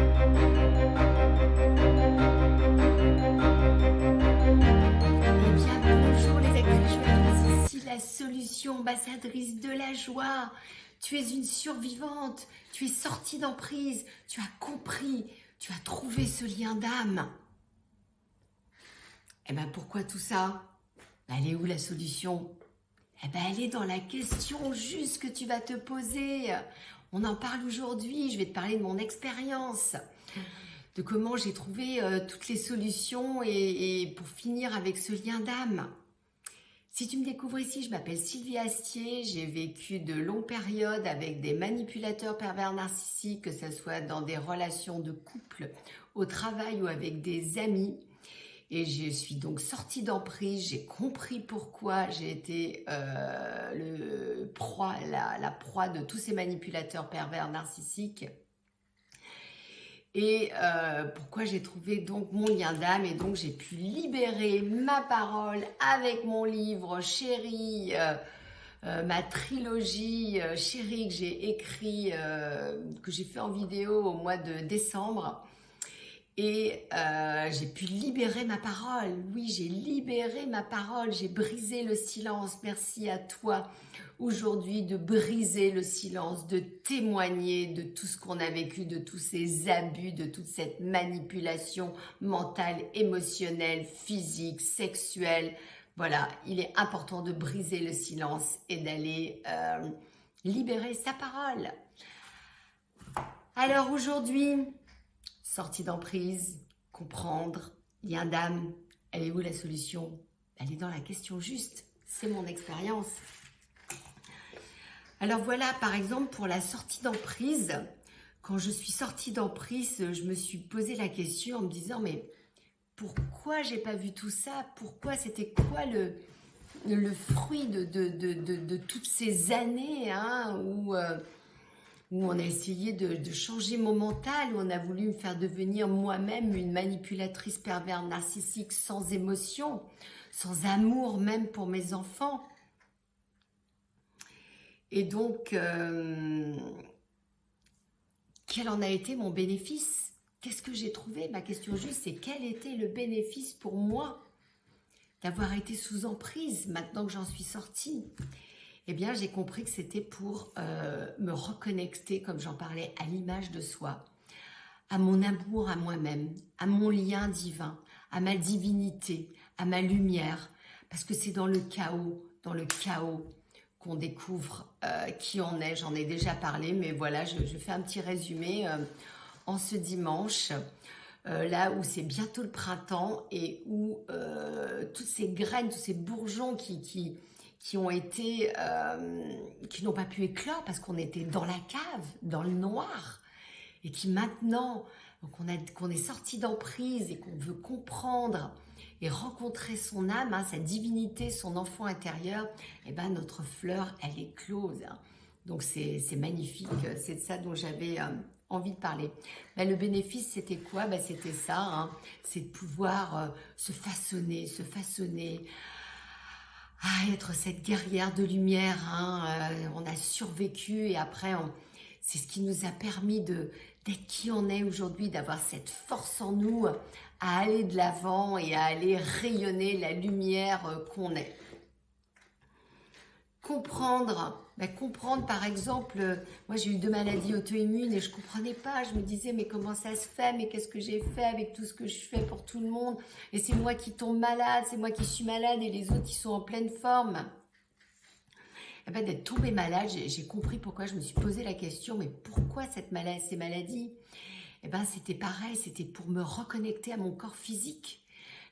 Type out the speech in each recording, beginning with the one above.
Eh bien, bonjour les actrices joyeuses, ici la solution ambassadrice de la joie. Tu es une survivante, tu es sortie d'emprise, tu as compris, tu as trouvé ce lien d'âme. Eh bien, pourquoi tout ça? Elle est où la solution? Eh bien, elle est dans la question juste que tu vas te poser. On en parle aujourd'hui, je vais te parler de mon expérience, de comment j'ai trouvé toutes les solutions et pour finir avec ce lien d'âme. Si tu me découvres ici, je m'appelle Sylvie Astier, j'ai vécu de longues périodes avec des manipulateurs pervers narcissiques, que ce soit dans des relations de couple, au travail ou avec des amis. Et je suis donc sortie d'emprise, j'ai compris pourquoi j'ai été la proie de tous ces manipulateurs pervers narcissiques. Et pourquoi j'ai trouvé donc mon lien d'âme, et donc j'ai pu libérer ma parole avec mon livre Chérie, ma trilogie Chérie que j'ai écrit, que j'ai fait en vidéo au mois de décembre. Et j'ai pu libérer ma parole. Oui, j'ai libéré ma parole, j'ai brisé le silence. Merci à toi aujourd'hui de briser le silence, de témoigner de tout ce qu'on a vécu, de tous ces abus, de toute cette manipulation mentale, émotionnelle, physique, sexuelle. Voilà, il est important de briser le silence et d'aller libérer sa parole. Alors aujourd'hui, sortie d'emprise, comprendre, lien d'âme, elle est où la solution? Elle est dans la question juste, c'est mon expérience. Alors voilà, par exemple, pour la sortie d'emprise, quand je suis sortie d'emprise, je me suis posé la question en me disant, mais pourquoi j'ai pas vu tout ça? Pourquoi c'était quoi le fruit de toutes ces années où on a essayé de changer mon mental, où on a voulu me faire devenir moi-même une manipulatrice pervers narcissique sans émotion, sans amour même pour mes enfants. Et donc, quel en a été mon bénéfice? Qu'est-ce que j'ai trouvé? Ma question juste, c'est quel était le bénéfice pour moi d'avoir été sous emprise maintenant que j'en suis sortie? Eh bien, j'ai compris que c'était pour me reconnecter, comme j'en parlais, à l'image de soi, à mon amour à moi-même, à mon lien divin, à ma divinité, à ma lumière, parce que c'est dans le chaos qu'on découvre qui on est. J'en ai déjà parlé, mais voilà, je fais un petit résumé en ce dimanche, là où c'est bientôt le printemps et où toutes ces graines, tous ces bourgeons qui ont été, qui n'ont pas pu éclore parce qu'on était dans la cave, dans le noir, et qui maintenant, qu'on est sorti d'emprise et qu'on veut comprendre et rencontrer son âme, sa divinité, son enfant intérieur, et ben notre fleur, elle éclose. Donc c'est magnifique, c'est de ça dont j'avais envie de parler. Ben, le bénéfice, c'était quoi? Ben, c'était ça, c'est de pouvoir se façonner, être cette guerrière de lumière. On a survécu et après, c'est ce qui nous a permis d'être qui on est aujourd'hui, d'avoir cette force en nous à aller de l'avant et à aller rayonner la lumière qu'on est. Comprendre par exemple, moi j'ai eu 2 maladies auto-immunes et je ne comprenais pas, je me disais mais comment ça se fait, mais qu'est-ce que j'ai fait avec tout ce que je fais pour tout le monde, et c'est moi qui tombe malade, c'est moi qui suis malade et les autres qui sont en pleine forme. Et ben, d'être tombée malade, j'ai compris pourquoi. Je me suis posé la question, mais pourquoi ces maladies? Et ben, c'était pareil, c'était pour me reconnecter à mon corps physique.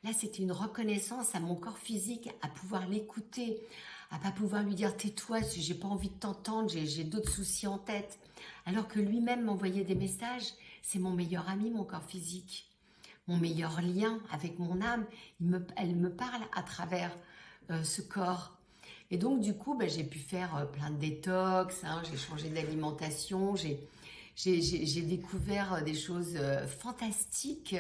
Là, c'était une reconnaissance à mon corps physique, à pouvoir l'écouter, à pas pouvoir lui dire tais-toi, j'ai pas envie de t'entendre, j'ai d'autres soucis en tête. Alors que lui-même m'envoyait des messages. C'est mon meilleur ami, mon corps physique, mon meilleur lien avec mon âme. Elle me parle à travers ce corps. Et donc du coup, j'ai pu faire plein de détox, j'ai changé d'alimentation, j'ai découvert des choses fantastiques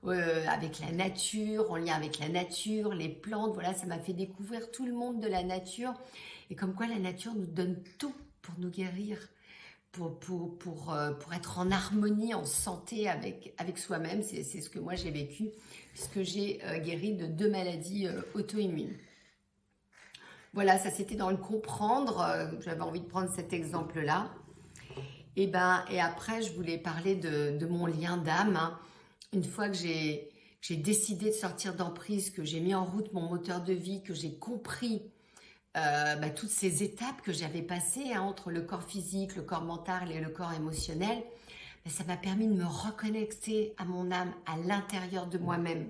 avec la nature, en lien avec la nature, les plantes. Voilà, ça m'a fait découvrir tout le monde de la nature. Et comme quoi la nature nous donne tout pour nous guérir, pour être en harmonie, en santé avec soi-même. C'est ce que moi j'ai vécu, puisque j'ai guéri de 2 maladies auto-immunes. Voilà, ça c'était dans le comprendre. J'avais envie de prendre cet exemple-là. Et après, je voulais parler de mon lien d'âme. Hein. Une fois que j'ai décidé de sortir d'emprise, que j'ai mis en route mon moteur de vie, que j'ai compris toutes ces étapes que j'avais passées entre le corps physique, le corps mental et le corps émotionnel, ça m'a permis de me reconnecter à mon âme, à l'intérieur de moi-même.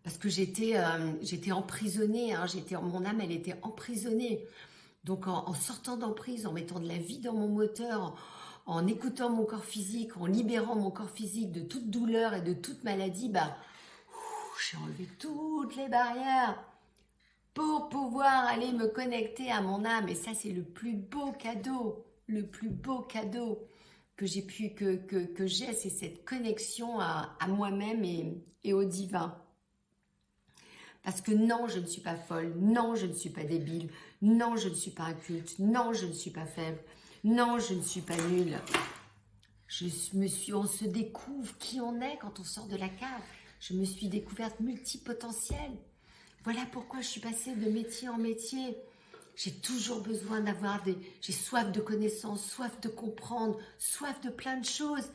Parce que j'étais emprisonnée, hein, mon âme elle était emprisonnée. Donc en sortant d'emprise, en mettant de la vie dans mon moteur, en écoutant mon corps physique, en libérant mon corps physique de toute douleur et de toute maladie, j'ai enlevé toutes les barrières pour pouvoir aller me connecter à mon âme. Et ça, c'est le plus beau cadeau que j'ai que j'ai, c'est cette connexion à moi-même et au divin. Parce que non, je ne suis pas folle, non, je ne suis pas débile, non, je ne suis pas inculte, non, je ne suis pas faible, non, je ne suis pas nulle. On se découvre qui on est quand on sort de la cave. Je me suis découverte multipotentielle. Voilà pourquoi je suis passée de métier en métier. J'ai toujours besoin j'ai soif de connaissances, soif de comprendre, soif de plein de choses.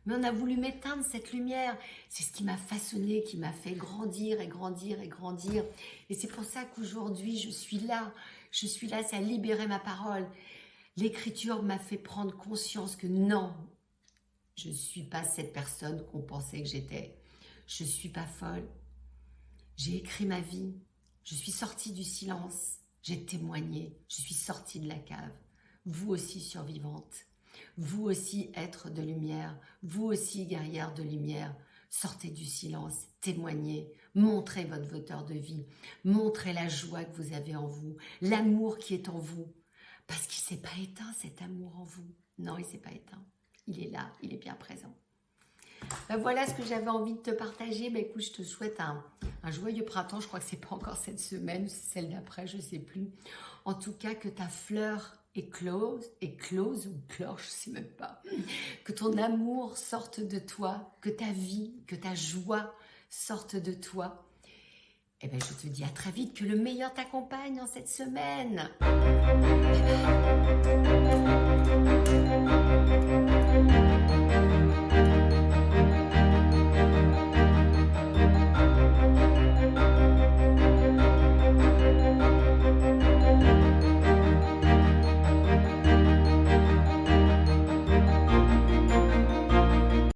Mais on a voulu m'éteindre cette lumière. C'est ce qui m'a façonnée, qui m'a fait grandir et grandir et grandir. Et c'est pour ça qu'aujourd'hui, je suis là. Je suis là, ça a libéré ma parole. L'écriture m'a fait prendre conscience que non, je ne suis pas cette personne qu'on pensait que j'étais. Je ne suis pas folle. J'ai écrit ma vie. Je suis sortie du silence. J'ai témoigné. Je suis sortie de la cave. Vous aussi, survivante. Vous aussi, être de lumière. Vous aussi, guerrière de lumière. Sortez du silence. Témoignez. Montrez votre moteur de vie. Montrez la joie que vous avez en vous. L'amour qui est en vous. Parce qu'il ne s'est pas éteint, cet amour en vous. Non, il ne s'est pas éteint. Il est là. Il est bien présent. Voilà ce que j'avais envie de te partager. Écoute, je te souhaite un joyeux printemps. Je crois que ce n'est pas encore cette semaine, c'est celle d'après, je ne sais plus. En tout cas, que ta fleur éclose ou clore, je ne sais même pas. Que ton amour sorte de toi, que ta vie, que ta joie sorte de toi. Je te dis à très vite, que le meilleur t'accompagne en cette semaine. Bye bye.